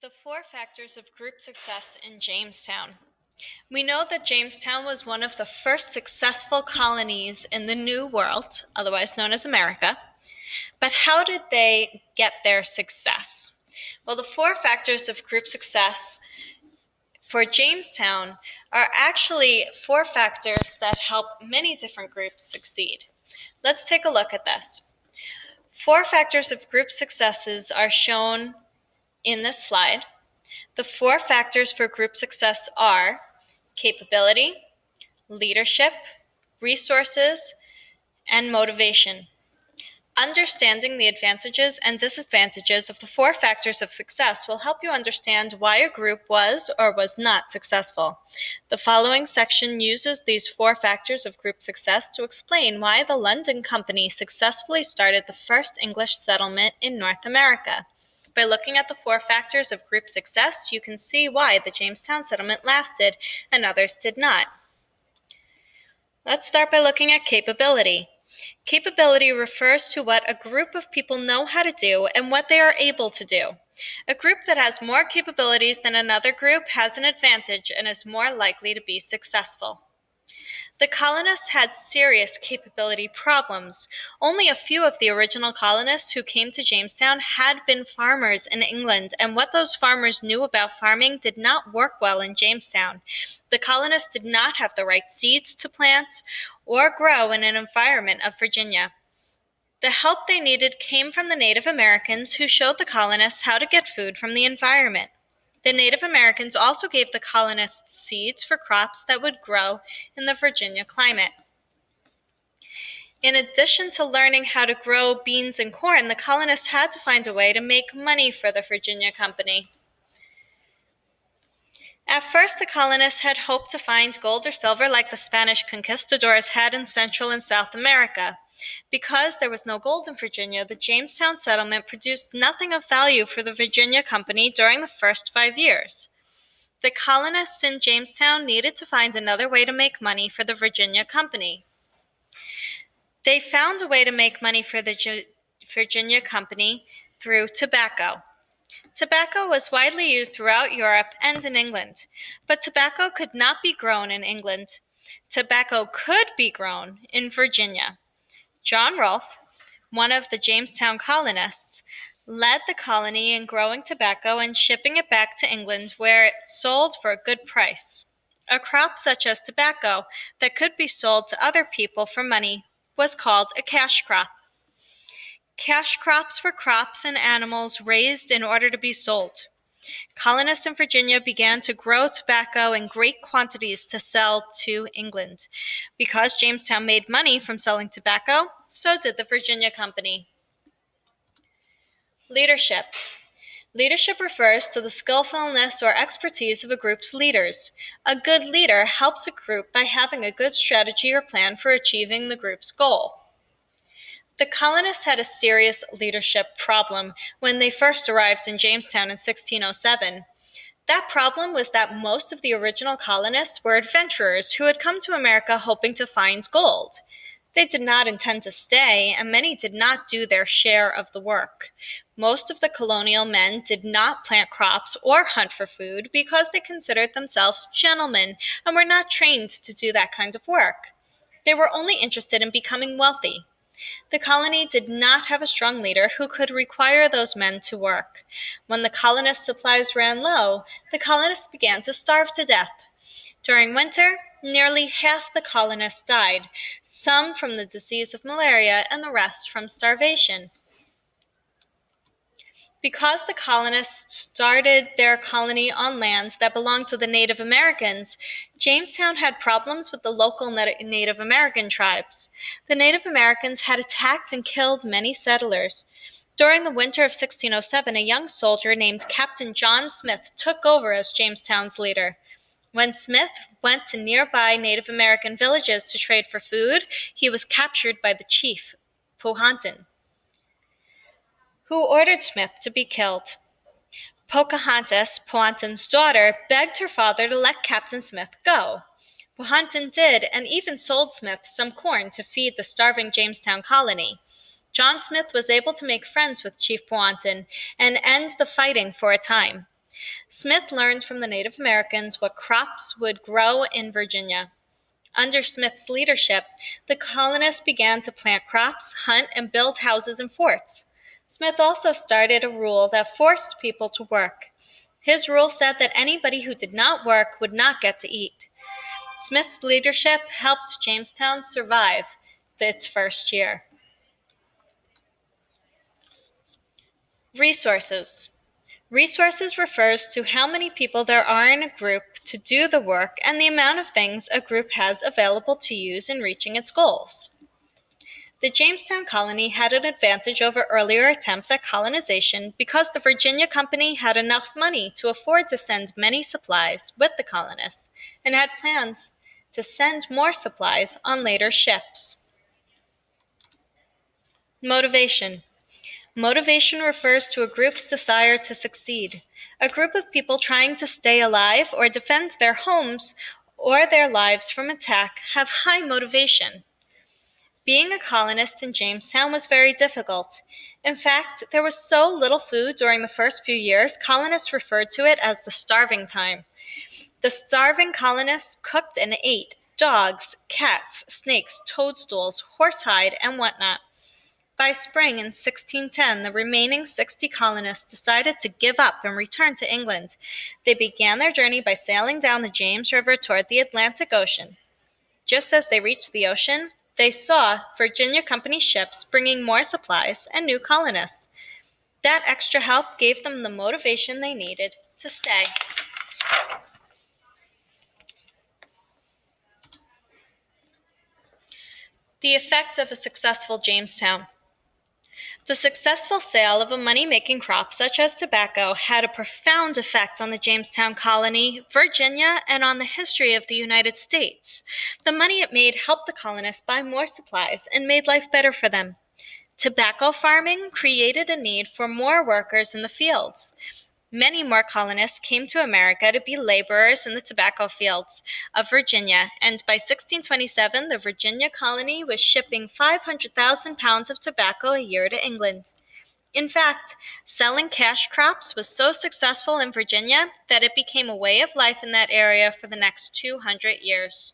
The four factors of group success in Jamestown. We know that Jamestown was one of the first successful colonies in the New World, otherwise known as America. But how did they get their success? Well, the four factors of group success for Jamestown are actually four factors that help many different groups succeed. Let's take a look at this. Four factors of group successes are shown in this slide. The four factors for group success are capability, leadership, resources, and motivation. Understanding the advantages and disadvantages of the four factors of success will help you understand why a group was or was not successful. The following section uses these four factors of group success to explain why the London Company successfully started the first English settlement in North America. By looking at the four factors of group success, you can see why the Jamestown settlement lasted and others did not. Let's start by looking at capability. Capability refers to what a group of people know how to do and what they are able to do. A group that has more capabilities than another group has an advantage and is more likely to be successful. The colonists had serious capability problems. Only a few of the original colonists who came to Jamestown had been farmers in England, and what those farmers knew about farming did not work well in Jamestown. The colonists did not have the right seeds to plant or grow in an environment of Virginia. The help they needed came from the Native Americans, who showed the colonists how to get food from the environment. The Native Americans also gave the colonists seeds for crops that would grow in the Virginia climate. In addition to learning how to grow beans and corn, the colonists had to find a way to make money for the Virginia Company. At first, the colonists had hoped to find gold or silver like the Spanish conquistadors had in Central and South America. Because there was no gold in Virginia, the Jamestown settlement produced nothing of value for the Virginia Company during the first 5 years. The colonists in Jamestown needed to find another way to make money for the Virginia Company. They found a way to make money for the Virginia Company through tobacco. Tobacco was widely used throughout Europe and in England, but tobacco could not be grown in England. Tobacco could be grown in Virginia. John Rolfe, one of the Jamestown colonists, led the colony in growing tobacco and shipping it back to England, where it sold for a good price. A crop such as tobacco that could be sold to other people for money was called a cash crop. Cash crops were crops and animals raised in order to be sold. Colonists in Virginia began to grow tobacco in great quantities to sell to England. Because Jamestown made money from selling tobacco, so did the Virginia Company. Leadership. Leadership refers to the skillfulness or expertise of a group's leaders. A good leader helps a group by having a good strategy or plan for achieving the group's goal. The colonists had a serious leadership problem when they first arrived in Jamestown in 1607. That problem was that most of the original colonists were adventurers who had come to America hoping to find gold. They did not intend to stay, and many did not do their share of the work. Most of the colonial men did not plant crops or hunt for food because they considered themselves gentlemen and were not trained to do that kind of work. They were only interested in becoming wealthy. The colony did not have a strong leader who could require those men to work. When the colonists' supplies ran low, the colonists began to starve to death. During winter, nearly half the colonists died, some from the disease of malaria and the rest from starvation. Because the colonists started their colony on lands that belonged to the Native Americans, Jamestown had problems with the local Native American tribes. The Native Americans had attacked and killed many settlers. During the winter of 1607, a young soldier named Captain John Smith took over as Jamestown's leader. When Smith went to nearby Native American villages to trade for food, he was captured by the chief, Powhatan, who ordered Smith to be killed. Pocahontas, Powhatan's daughter, begged her father to let Captain Smith go. Powhatan did, and even sold Smith some corn to feed the starving Jamestown colony. John Smith was able to make friends with Chief Powhatan and end the fighting for a time. Smith learned from the Native Americans what crops would grow in Virginia. Under Smith's leadership, the colonists began to plant crops, hunt, and build houses and forts. Smith also started a rule that forced people to work. His rule said that anybody who did not work would not get to eat. Smith's leadership helped Jamestown survive its first year. Resources. Resources refers to how many people there are in a group to do the work and the amount of things a group has available to use in reaching its goals. The Jamestown colony had an advantage over earlier attempts at colonization because the Virginia Company had enough money to afford to send many supplies with the colonists and had plans to send more supplies on later ships. Motivation. Motivation refers to a group's desire to succeed. A group of people trying to stay alive or defend their homes or their lives from attack have high motivation. Being a colonist in Jamestown was very difficult. In fact, there was so little food during the first few years, colonists referred to it as the starving time. The starving colonists cooked and ate dogs, cats, snakes, toadstools, horsehide, and whatnot. By spring in 1610, the remaining 60 colonists decided to give up and return to England. They began their journey by sailing down the James River toward the Atlantic Ocean. Just as they reached the ocean, they saw Virginia Company ships bringing more supplies and new colonists. That extra help gave them the motivation they needed to stay. The effect of a successful Jamestown. The successful sale of a money-making crop such as tobacco had a profound effect on the Jamestown colony, Virginia, and on the history of the United States. The money it made helped the colonists buy more supplies and made life better for them. Tobacco farming created a need for more workers in the fields. Many more colonists came to America to be laborers in the tobacco fields of Virginia, and by 1627, the Virginia colony was shipping 500,000 pounds of tobacco a year to England. In fact, selling cash crops was so successful in Virginia that it became a way of life in that area for the next 200 years.